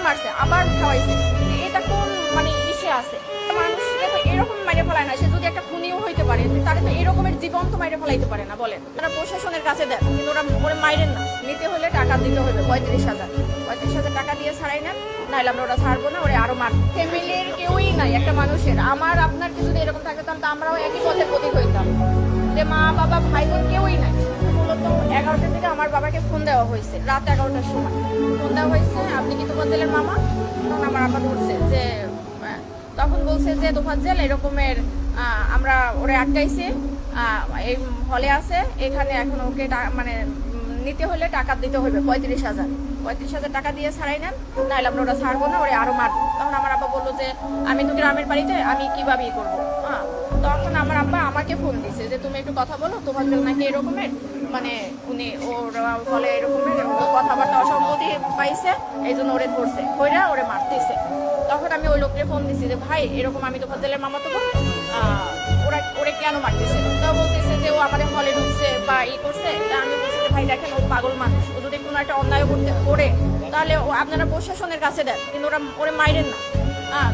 মারছে, আবার খাওয়াইছে। এটা কোন মানে ইসে আছে? মানুষকে তো এরকম মাইরে ফেলায় না। সে যদি একটা খুনিও হইতে পারে, তাহলে তো এরকমের জীবন তো মাইরে ফেলাইতে পারে না বলেন। তারা প্রশাসনের কাছে দেন, কিন্তু ওরা ওরে মাইরেন না। নিতে হলে টাকা দিতে হবে 35,000। 35,000 টাকা দিয়ে ছাড়াই নেন, নাহলে আমরা ওরা ছাড়বো না, ওরে আরো মার। ফ্যামিলির কেউই নাই একটা মানুষের। আমার আপনার কি যদি এরকম থাকতাম, তো আমরাও একই পথের প্রতীক হইতাম। যে মা বাবা ভাই বোন কেউই নাই। মূলত 11টার দিকে আমার বাবাকে ফোন দেওয়া হয়েছে, রাত 11টার সময় ফোন দেওয়া হয়েছে, আপনি কি তোফাজ্জেলের মামা? তখন আমার আব্বা ধরছে যে তখন বলছে যে তোফাজ্জেল এরকমের আমরা ওরে আটকাইছি, এই হলে আছে, এখানে এখন ওকে মানে নিতে হলে টাকা দিতে হবে 35,000। 35,000 টাকা দিয়ে ছাড়াই নেন, নাহলে আমরা ওরা ছাড়বো না, ওরে আরো মারবো। তখন আমার আব্বা বললো যে আমি তো গ্রামের বাড়িতে, আমি কিভাবে করবো। তখন আমার আব্বা আমাকে ফোন দিছে যে তুমি একটু কথা বলো, তোফাজ্জেল নাকি এরকমের মানে উনি ওর বলে এরকমের কথাবার্তা অসম্মতি পাইছে, এই জন্য ওরে ধরছে, ওইরা ওরে মারতেছে। তখন আমি ওই লোককে ফোন দিছি যে ভাই এরকম আমি তোফাজ্জেলের মামা তো ওরে কেন মারতেছে? তো বলতেছে যে ও আমাদের হলে ঢুকছে বা করছে। তা আমি বলছি যে ভাই দেখেন ও পাগল মানুষ, ও যদি কোনো একটা অন্যায় করে তাহলে আপনারা প্রশাসনের কাছে দেন, কিন্তু ওরে মাইরেন না।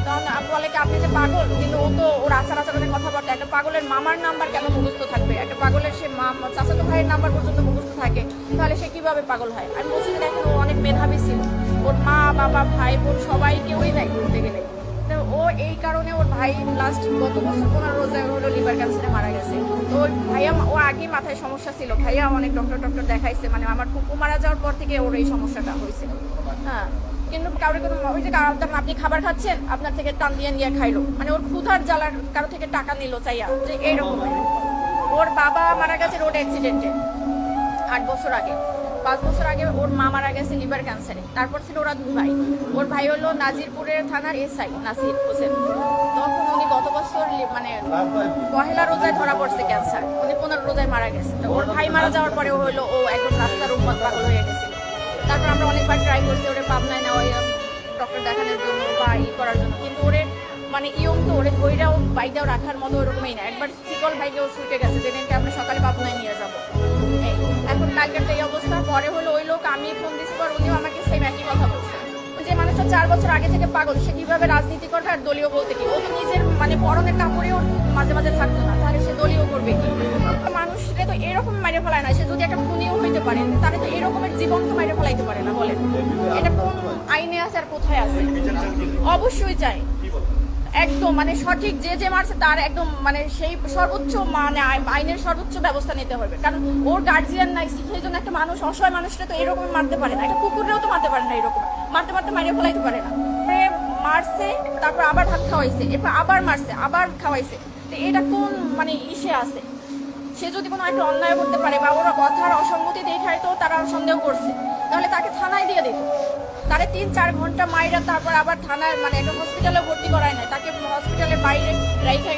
তখন বলে কি আপনি যে পাগল, কিন্তু ও তো ওর আচার-আচরণের কথাবার্তা, একটা পাগলের মামার নাম্বার কেন মুখস্থ থাকবে? একটা পাগলের সে চাচাতো ভাইয়ের নাম্বার পর্যন্ত মুখস্থ থাকে, তাহলে সে কিভাবে পাগল হয়? আমি বলছি যে দেখেন ও অনেক মেধাবী ছিল, ওর মা বাবা ভাই বোন সবাই কেউই নাই বলতে গেলে। তো ও এই কারণে ওর ভাই লাস্ট গত বছর 15 রোজায় হলো লিভার ক্যান্সারে মারা গেছে। তো ওর ভাইয়া ও আগে মাথায় সমস্যা ছিল, ভাইয়া অনেক ডক্টর দেখাইছে, মানে আমার ফুপু মারা যাওয়ার পর থেকে ওর এই সমস্যাটা হয়েছে। কিন্তু কারোর কোনো ওই যে আপনি খাবার খাচ্ছেন, আপনার থেকে টান দিয়ে নিয়ে খাইলো, মানে ওর ক্ষুধার জ্বালার কারো থেকে টাকা নিল চাইয়া, যে এইরকম। ওর বাবা মারা গেছে রোড অ্যাক্সিডেন্টে 8 বছর আগে। 5 বছর আগে ওর মা মারা গেছে লিভার ক্যান্সারে। তারপর ছিল ওরা 2 ভাই। ওর ভাই হলো নাজিরপুরের থানার এসআই নাসির হোসেন। তখন উনি গত বছর মানে পহেলা রোজায় ধরা পড়ছে ক্যান্সার, উনি 15 রোজায় মারা গেছে। তো ওর ভাই মারা যাওয়ার পরে ও হলো ও একদম রাস্তার উপর পাগল হয়ে গেছিল। তারপর আমরা অনেকবার ট্রাই করছি ওরে পাবনায় নেওয়া ডক্টর দেখানোর জন্য বা করার জন্য, কিন্তু ওরে মানে ইয়ং তো ওরে ধৈরাও বাইকেও রাখার মতো ওরকমই না। একবার শিকল বাইকে ও ছুটে গেছে, যেদিনকে আমরা সকালে পাবনায় নিয়ে যাবো। এখন কালকের এই অবস্থা। পরে হলো ওই লোক, আমি ফোন দিচ্ছি পর উনিও আমাকে সেম একই কথা বলছে, যে মানুষটা 4 বছর আগে থেকে পাগল, সে কিভাবে রাজনীতি করবে আর দলীয় বলতে কি? ও তো নিজের মানে পরনের কাপড়েও মাঝে মাঝে থাকতো না, তাহলে সে দলীয় করবে কি? মানুষকে তো এরকম মাইরে ফেলায় না। সে যদি একটা খুনিও হইতে পারে, তাহলে তো এরকমের জীবন তো মাইরে ফেলাইতে পারে না বলেন। এটা কোন আইনে আছে আর কোথায় আছে? অবশ্যই চাই একদম মানে সঠিক, যে মারছে তার একদম মানে সেই সর্বোচ্চ মানে আইনের সর্বোচ্চ ব্যবস্থা নিতে হবে। কারণ ওর গার্জিয়ান নাই, সেই জন্য একটা মানুষ অসহায় মানুষটা তো এরকম মারতে পারে না। একটা কুকুরেও তো মারতে পারে না, এরকম মারতে মারিয়ে ফেলাইতে পারে না। মারছে, তারপর আবার ভাত খাওয়াইছে, এরপর আবার মারছে, আবার খাওয়াইছে। তো এটা কোন মানে ইসে আছে? সে যদি কোনো একটা অন্যায় করতে পারে বা ওরা কথার অসঙ্গতি দেখায় তো তারা সন্দেহ করছে, তাহলে তাকে থানায় দিয়ে দিত। তারে 3-4 ঘন্টা মাইরা তারপর আবার থানায় মানে একটা হসপিটালে ভর্তি করায় নাই, তাকে হসপিটালের বাইরে রেখে